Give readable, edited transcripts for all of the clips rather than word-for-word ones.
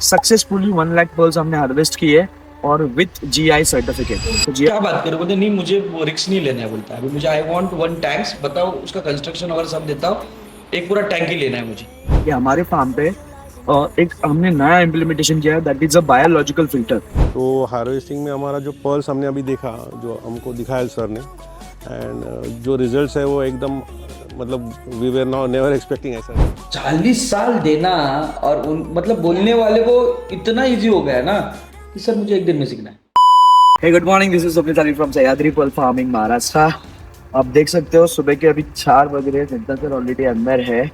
Successfully 1 lakh pearls हमने harvest किए और विथ जीआई सर्टिफिकेट। तो जी क्या बात करो, बोलते नहीं मुझे वो रिस्क नहीं लेना है, बोलता है अभी मुझे आई वांट 1 टैंक्स, बताओ उसका कंस्ट्रक्शन वगैरह सब देता हूँ, एक पूरा टैंक ही लेना है मुझे। कि हमारे फार्म पे एक हमने नया इम्प्लीमेंटेशन किया है, that is a biological filter. तो हार्वेस्टिंग में हमारा जो पर्ल्स हमने अभी देखा, जो हमको दिखाया सर ने, एंड जो रिजल्ट्स है वो एकदम मतलब we were not never expecting ऐसा। 40 साल देना और मतलब बोलने वाले को इतना इजी हो गया ना कि सर मुझे एक दिन में सीखना है। Hey, good morning. This is Swapnil Ali from Sahyadri pearl farming Maharashtra. आप देख सकते हो सुबह के अभी 4 बज रहे हैं, चिंता सर ऑलरेडी अंदर है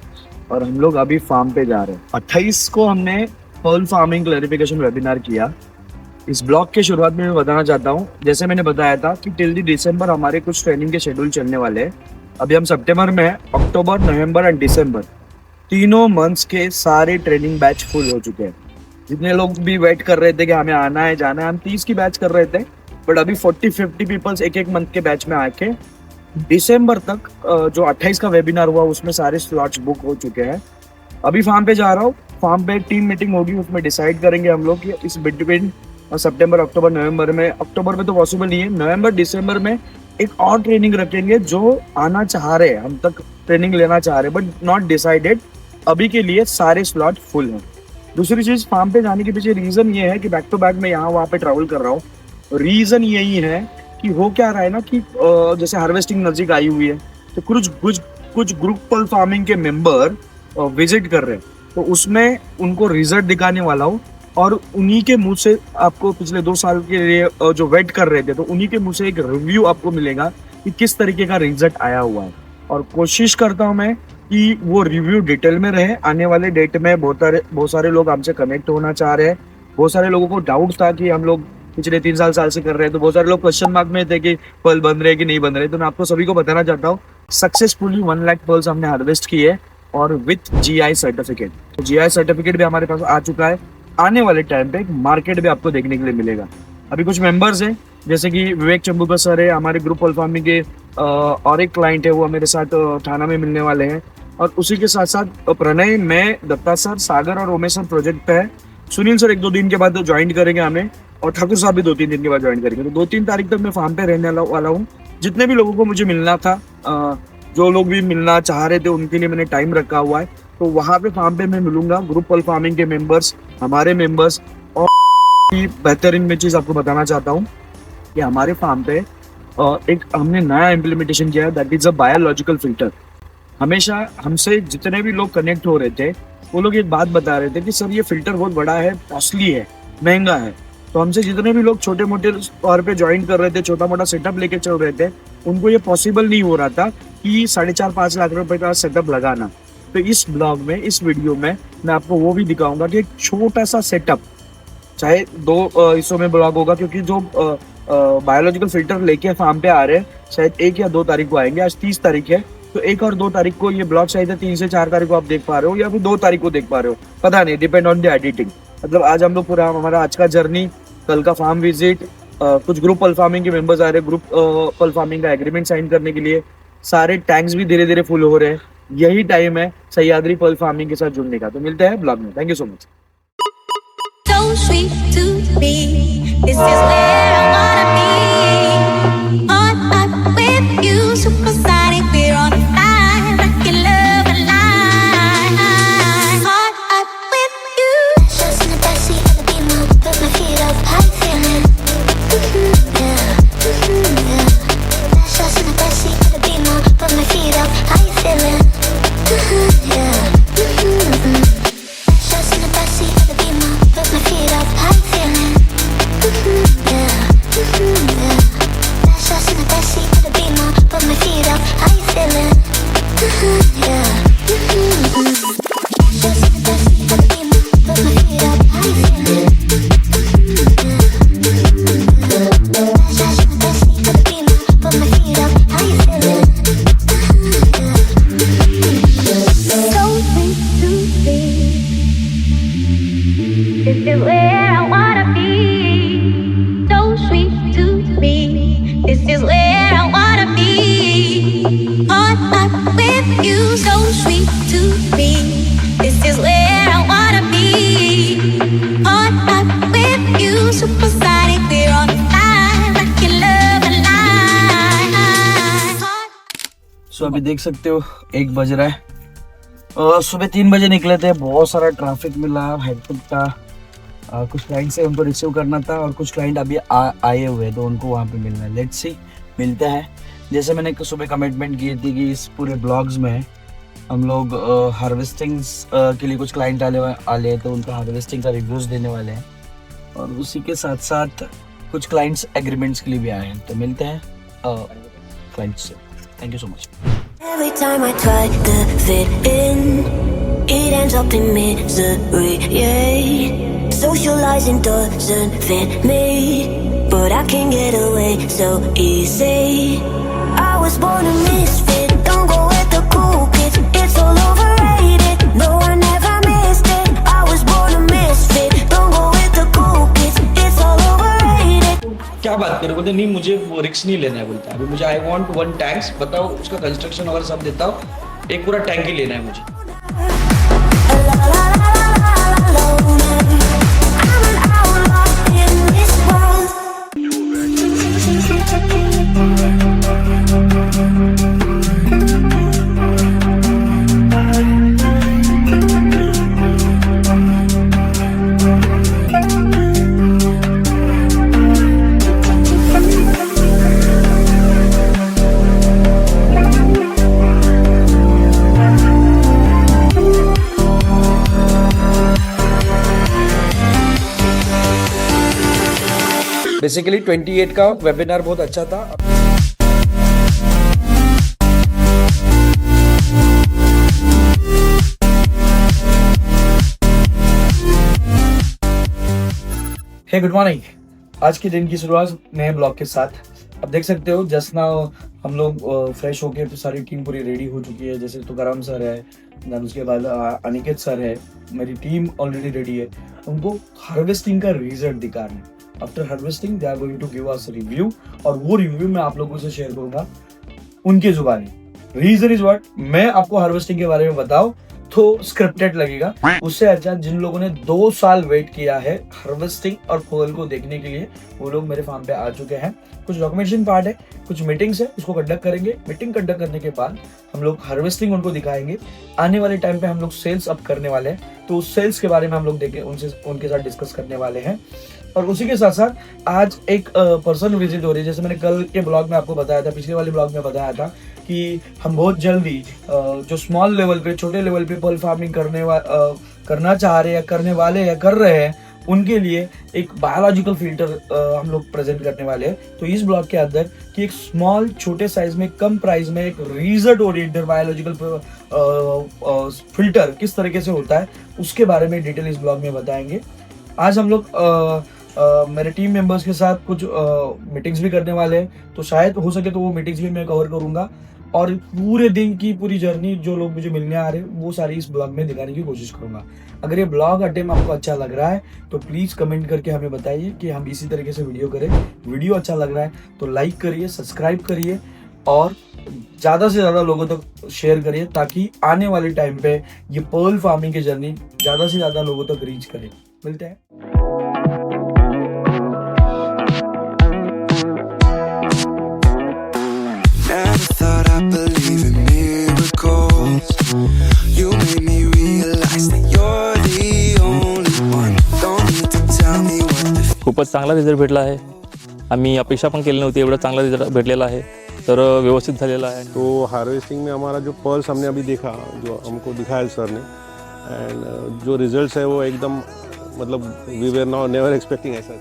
और हम लोग अभी फार्म पे जा रहे हैं। 28 को हमने पर्ल फार्मिंग क्लैरिफिकेशन वेबिनार किया। इस ब्लॉग के शुरुआत में मैं बताना चाहता हूँ, जैसे मैंने बताया था कि टिल दी दिसंबर हमारे कुछ ट्रेनिंग के शेड्यूल चलने वाले हैं। अभी हम सितंबर में हैं, अक्टूबर, नवंबर एंड दिसंबर तीनों मंथ्स के सारे ट्रेनिंग बैच फुल हो चुके हैं। जितने लोग भी वेट कर रहे थे कि हमें आना है जाना है, हम 30 की बैच कर रहे थे, बट अभी 40-50 पीपल्स एक मंथ के बैच में आके दिसंबर तक जो 28 का वेबिनार हुआ उसमें सारे स्लॉट्स बुक हो चुके हैं। अभी फार्म पे जा रहा हूँ, फार्म पे टीम मीटिंग होगी, उसमें डिसाइड करेंगे हम लोग कि इस बिटवीन सितंबर, अक्टूबर, नवंबर में, अक्टूबर में तो पॉसिबल नहीं है, नवंबर दिसंबर में एक और ट्रेनिंग रखेंगे। जो आना चाह रहे हैं, हम तक ट्रेनिंग लेना चाह रहे हैं बट नॉट डिसाइडेड, अभी के लिए सारे स्लॉट फुल हैं। दूसरी चीज, फार्म पे जाने के पीछे रीजन ये है कि बैक टू बैक मैं यहाँ वहाँ पे ट्रैवल कर रहा हूँ। रीजन यही है कि हो क्या रहा है ना कि जैसे हार्वेस्टिंग नजदीक आई हुई है तो कुछ ग्रुप पर्ल फार्मिंग के मेंबर विजिट कर रहे हैं, तो उसमें उनको रिजल्ट दिखाने वाला हूँ और उन्हीं के मुंह से आपको पिछले 2 साल के लिए जो वेट कर रहे थे तो उन्हीं के मुंह से एक रिव्यू आपको मिलेगा कि किस तरीके का रिजल्ट आया हुआ है। और कोशिश करता हूँ मैं कि वो रिव्यू डिटेल में रहे। आने वाले डेट में बहुत सारे लोग हमसे कनेक्ट होना चाह रहे हैं। बहुत सारे लोगों को डाउट था कि हम लोग पिछले 3 साल से कर रहे हैं, तो बहुत सारे लोग क्वेश्चन मार्क में थे कि पर्ल बन रहे कि नहीं बन रहे। तो मैं आपको सभी को बताना चाहता हूँ, सक्सेसफुली 1 लाख पर्ल्स हमने हार्वेस्ट किए और विथ जीआई सर्टिफिकेट। तो जीआई सर्टिफिकेट भी हमारे पास आ चुका है। आने वाले टाइम पे मार्केट भी आपको देखने के लिए मिलेगा। अभी कुछ मेंबर्स हैं, जैसे कि विवेक चंबूकर सर है हमारे ग्रुप पर्ल फार्मिंग के, और एक क्लाइंट है वो मेरे साथ थाना में मिलने वाले हैं। और उसी के साथ साथ प्रणय, मैं, दत्ता सर, सागर और उमेश सर प्रोजेक्ट पे है। सुनील सर 1-2 दिन के बाद ज्वाइन करेंगे हमें, और ठाकुर साहब भी 2-3 दिन के बाद ज्वाइन करेंगे। तो 2-3 तारीख तक मैं फार्म पे रहने वाला हूँ। जितने भी लोगों को मुझे मिलना था, जो लोग भी मिलना चाह रहे थे, उनके लिए मैंने टाइम रखा हुआ है। तो वहाँ पे फार्म पे मैं मिलूंगा ग्रुप पर्ल फार्मिंग के मेंबर्स, हमारे मेंबर्स। और बेहतरीन में चीज़ आपको बताना चाहता हूँ कि हमारे फार्म पे एक हमने नया इम्प्लीमेंटेशन किया है, that is a biological filter. हमेशा हमसे जितने भी लोग कनेक्ट हो रहे थे वो लोग एक बात बता रहे थे कि सर ये फिल्टर बहुत बड़ा है, कॉस्टली है, महंगा है। तो हमसे जितने भी लोग छोटे मोटे तौर पे ज्वाइन कर रहे थे, छोटा मोटा सेटअप लेके चल रहे थे, उनको ये पॉसिबल नहीं हो रहा था कि 4.5-5 लाख रुपए का सेटअप लगाना। तो इस ब्लॉग में, इस वीडियो में मैं आपको वो भी दिखाऊंगा कि एक छोटा सा सेटअप, चाहे 2 हिस्सों में ब्लॉग होगा, क्योंकि जो बायोलॉजिकल फिल्टर लेके फार्म पे आ रहे हैं शायद 1 या 2 तारीख को आएंगे। आज 30 तारीख है, तो 1 और 2 तारीख को ये ब्लॉग शायद 3 से 4 तारीख को आप देख पा रहे हो या फिर 2 तारीख को देख पा रहे हो, पता नहीं, डिपेंड ऑन द एडिटिंग। मतलब आज हम लोग पूरा हमारा आज का जर्नी, कल का फार्म विजिट, कुछ ग्रुप पर्ल फार्मिंग के मेंबर्स आ रहे हैं ग्रुप पर्ल फार्मिंग का एग्रीमेंट साइन करने के लिए, सारे टैंक्स भी धीरे धीरे फुल हो रहे हैं। यही टाइम है सह्याद्री पर्ल फार्मिंग के साथ जुड़ने का। तो मिलते हैं ब्लॉग में। Thank you so much. So sweet to be. This is where I wanna be. On up with you, supersonic. We're on fire, rockin' love alive. On up with you. Shots in the backseat of the Beamer, put my feet up, how you feeling? Yeah, yeah. Shots in the backseat of the Beamer, put my feet up, how you feeling? Yeah. Shots in the backseat of the Beamer, put my feet up, how you feeling? Yeah, yeah. Shots in the backseat of the Beamer, put my feet up, how you feeling? Yeah. Shots in the backseat of the Beamer, put my feet up, how you feeling? Shots in the backseat of the Beamer, put my feet up, how you feeling? So sweet to be. This is where I wanna be. So sweet to be. This is where I wanna be. On up with you. So sweet to be. This is where I wanna be. supersonic, we're on fire, rocking love alive. सो अभी देख सकते हो 1 बज रहा है और सुबह 3 बजे निकले थे। बहुत सारा ट्रैफिक मिला, हेक्टिक था। कुछ क्लाइंट से उनको रिसीव करना था और कुछ क्लाइंट अभी आए हुए हैं तो उनको वहाँ पे मिलना है। लेट्स सी मिलते हैं। जैसे मैंने सुबह कमिटमेंट की थी कि इस पूरे ब्लॉग्स में हम लोग हार्वेस्टिंग्स के लिए कुछ क्लाइंट आले हैं तो उनका हार्वेस्टिंग का रिव्यूज़ देने वाले हैं और उसी के साथ साथ कुछ क्लाइंट्स एग्रीमेंट्स के लिए भी आए हैं। तो मिलते हैं क्लाइंट्स से। Thank you so much. Every time I try to fit in, it ends up in misery, yeah. Socializing doesn't fit me, but I can get away so easy. I was born a misfit, don't go with the cool kids, it's all overrated, no I never missed it. I was born a misfit, don't go with the cool kids, it's all overrated. क्या बात करे, बोलते नहीं मुझे वो रिक्स नहीं लेना है। बोलता है अभी मुझे आई वांट 1 टैंक्स, बताओ उसका कंस्ट्रक्शन वगैरह सब देता हूँ, एक पूरा टैंक ही लेना है मुझे। La la la la la la la. I'm an outlaw in this world. Basically 28 का वेबिनार बहुत अच्छा था। हे गुड मॉर्निंग। आज के दिन की शुरुआत नए ब्लॉग के साथ। अब देख सकते हो जस्ट नाउ हम लोग फ्रेश होके सारी टीम पूरी रेडी हो चुकी है। जैसे तो गरम सर है, देन उसके बाद अनिकेत सर है, मेरी टीम ऑलरेडी रेडी है। उनको हार्वेस्टिंग का रिजल्ट दिखाना है। After harvesting they are going to give us review और वो रिव्यू मैं आप लोगों से शेयर करूंगा उनके जुबानी। रीजन इज व्हाट, मैं आपको हार्वेस्टिंग के बारे में बताऊं तो स्क्रिप्टेड लगेगा। उससे अच्छा जिन लोगों ने 2 साल वेट किया है हार्वेस्टिंग और फॉल को देखने के लिए, वो लोग मेरे फार्म पे आ चुके हैं। कुछ डॉक्यूमेंटेशन पार्ट है, कुछ मीटिंग्स है, उसको कंडक्ट करेंगे। मीटिंग कंडक्ट करने के बाद हम लोग हार्वेस्टिंग उनको दिखाएंगे। आने वाले टाइम पे हम लोग सेल्स अप करने वाले हैं, तो उस सेल्स के बारे में हम लोग देखें उनके साथ डिस्कस करने वाले हैं। और उसी के साथ साथ आज एक पर्सन विजिट हो रही है। जैसे मैंने कल के ब्लॉग में आपको बताया था, पिछले वाले ब्लॉग में बताया था कि हम बहुत जल्दी जो स्मॉल लेवल पे, छोटे लेवल पे पर्ल फार्मिंग करना चाह रहे हैं, करने वाले या कर रहे हैं, उनके लिए एक बायोलॉजिकल फिल्टर हम लोग प्रेजेंट करने वाले हैं। तो इस ब्लॉग के अंदर कि एक स्मॉल छोटे साइज में कम प्राइस में एक रिजल्ट ओरिएंटेड बायोलॉजिकल फिल्टर किस तरीके से होता है उसके बारे में डिटेल इस ब्लॉग में बताएंगे। आज हम लोग मेरे टीम मेंबर्स के साथ कुछ मीटिंग्स भी करने वाले हैं, तो शायद हो सके तो वो मीटिंग्स भी मैं कवर करूंगा और पूरे दिन की पूरी जर्नी जो लोग मुझे मिलने आ रहे हैं वो सारी इस ब्लॉग में दिखाने की कोशिश करूंगा। अगर ये ब्लॉग अटेम्प्ट आपको अच्छा लग रहा है तो प्लीज़ कमेंट करके हमें बताइए कि हम इसी तरीके से वीडियो करें। वीडियो अच्छा लग रहा है तो लाइक करिए, सब्सक्राइब करिए और ज़्यादा से ज़्यादा लोगों तक शेयर करिए ताकि आने वाले टाइम पे ये पर्ल फार्मिंग की जर्नी ज़्यादा से ज़्यादा लोगों तक रीच करे। मिलते हैं। Never thought I'd believe in miracles. You made me realize that you're the only one. Don't need to tell me what to खूपच चांगला रिझल्ट भेटला आहे। आम्ही अपेक्षा पण केली नव्हती एवढा चांगला रिझल्ट भेटलेला आहे, तर व्यवस्थित झालेला आहे। तो हार्वेस्टिंग में हमारा जो पर्ल्स हमने अभी देखा, जो हमको दिखाया सर ने, एंड जो रिजल्ट्स है वो एकदम मतलब we were not never expecting ऐसा।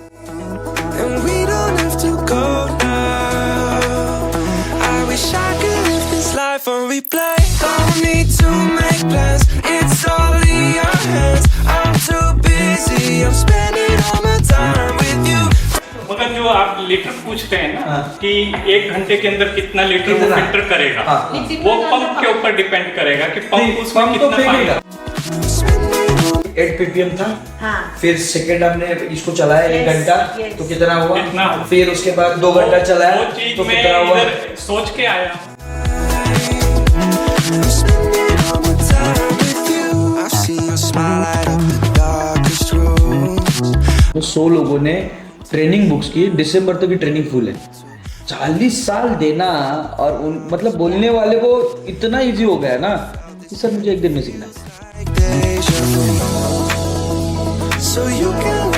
And we don't have to go now. I wish I could live this life on replay. Don't need to make plans, it's all in your hands. I'm too busy, I'm spending all my time with you. मगर जो आप litre पूछते हैं ना कि 1 घंटे के अंदर कितना लीटर वो फिल्टर करेगा, वो पंप के ऊपर डिपेंड करेगा कि पंप उसमें कितना पानी। 8 ppm था, फिर सेकंड हमने इसको चलाया 1 घंटा तो कितना हुआ, फिर उसके बाद 2 घंटा चलाया वो चीज तो मैं कितना हुआ। इधर सोच के आया। I'm spending all my time with you. I've seen your smile light up the darkest rooms. 100 लोगों ने ट्रेनिंग बुक्स की दिसंबर तक की ट्रेनिंग फुल है। 40 साल देना और मतलब बोलने वाले को इतना इजी हो गया ना कि सर मुझे एक दिन में सीखना है। So you can